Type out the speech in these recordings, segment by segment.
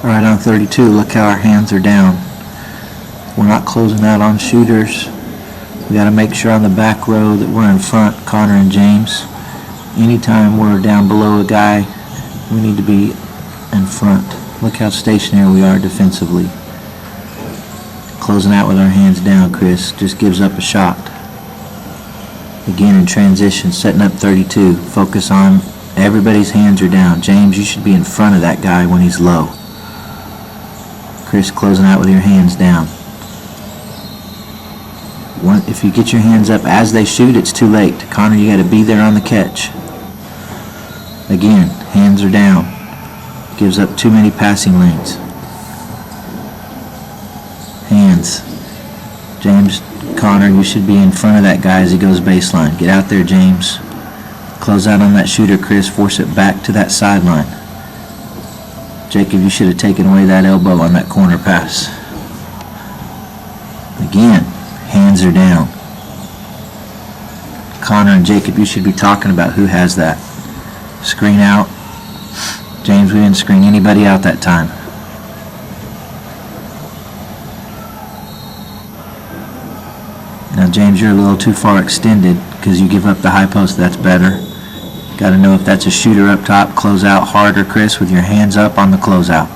Alright, on 32, look how our hands are down. We're not closing out on shooters. We got to make sure on the back row that we're in front, Connor and James. Anytime we're down below a guy, we need to be in front. Look how stationary we are defensively. Closing out with our hands down, Chris. Just gives up a shot. Again, in transition, setting up 32. Focus on everybody's hands are down. James, you should be in front of that guy when he's low. Chris, closing out with your hands down. If you get your hands up as they shoot, it's too late. Connor, you got to be there on the catch. Again, hands are down. Gives up too many passing lanes. Hands. James, Connor, you should be in front of that guy as he goes baseline. Get out there, James. Close out on that shooter, Chris. Force it back to that sideline. Jacob, you should have taken away that elbow on that corner pass. Again, hands are down. Connor and Jacob, you should be talking about who has that. Screen out. James, we didn't screen anybody out that time. Now, James, you're a little too far extended because you give up the high post. That's better. Got to know if that's a shooter up top. Close out harder, Chris, with your hands up on the closeout.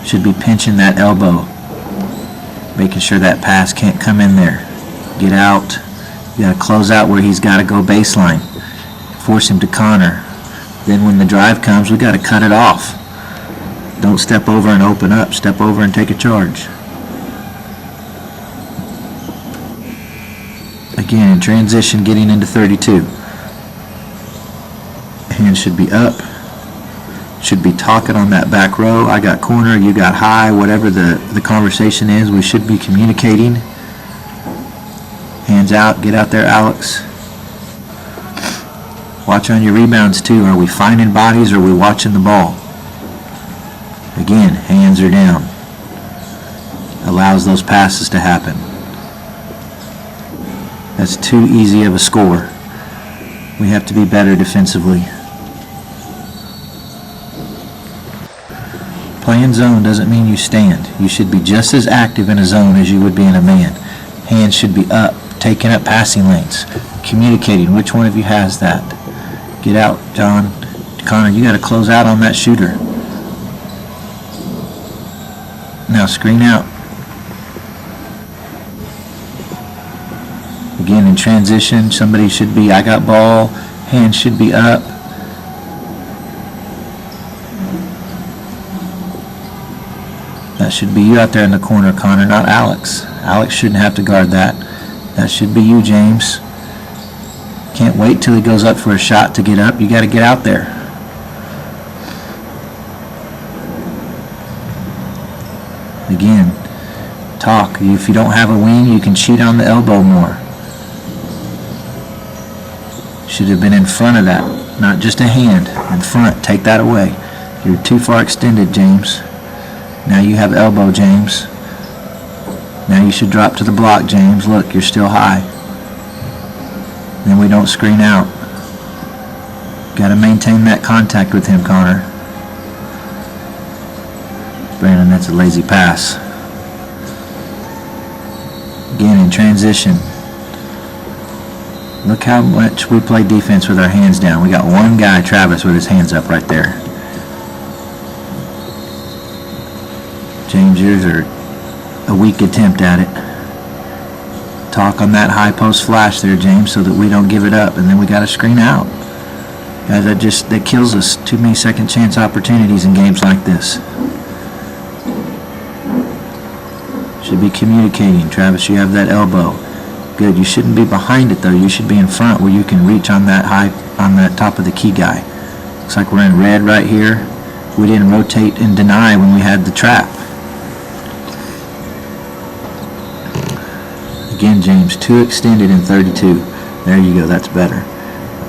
Should be pinching that elbow. Making sure that pass can't come in there. Get out. You got to close out where he's got to go baseline. Force him to Connor. Then when the drive comes, we got to cut it off. Don't step over and open up. Step over and take a charge. Again, in transition, getting into 32. Hands should be up. Should be talking on that back row. I got corner, you got high, whatever the conversation is, we should be communicating. Hands out, get out there, Alex. Watch on your rebounds too. Are we finding bodies or are we watching the ball? Again, hands are down. Allows those passes to happen. That's too easy of a score. We have to be better defensively. Playing zone doesn't mean you stand. You should be just as active in a zone as you would be in a man. Hands should be up, taking up passing lanes, communicating. Which one of you has that? Get out, John. Connor, you got to close out on that shooter. Now screen out. Again, in transition, somebody should be, I got ball, hands should be up. That should be you out there in the corner, Connor, not Alex. Alex shouldn't have to guard that. That should be you, James. Can't wait till he goes up for a shot to get up. You got to get out there. Again, talk. If you don't have a wing, you can cheat on the elbow more. Should have been in front of that, not just a hand. In front, take that away. You're too far extended, James. Now you have elbow, James. Now you should drop to the block, James. Look, you're still high. Then we don't screen out. Got to maintain that contact with him, Connor. Brandon, that's a lazy pass. Again, in transition. Look how much we play defense with our hands down. We got one guy, Travis, with his hands up right there. James, yours are a weak attempt at it. Talk on that high post flash there, James, so that we don't give it up, and then we got to screen out. Guys, that kills us. Too many second chance opportunities in games like this. Should be communicating. Travis, you have that elbow. Good. You shouldn't be behind it though. You should be in front where you can reach on that top of the key guy. Looks like we're in red right here. We didn't rotate and deny when we had the trap. Again, James, too extended in 32. There you go. That's better.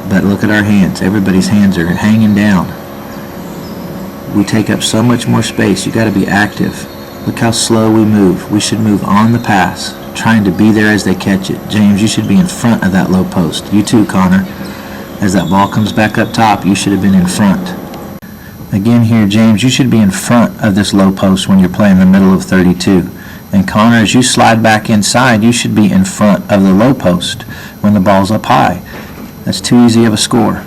But look at our hands. Everybody's hands are hanging down. We take up so much more space. You got to be active. Look how slow we move. We should move on the pass, trying to be there as they catch it. James, you should be in front of that low post. You too, Connor. As that ball comes back up top, you should have been in front. Again here, James, you should be in front of this low post when you're playing the middle of 32. And Connor, as you slide back inside, you should be in front of the low post when the ball's up high. That's too easy of a score.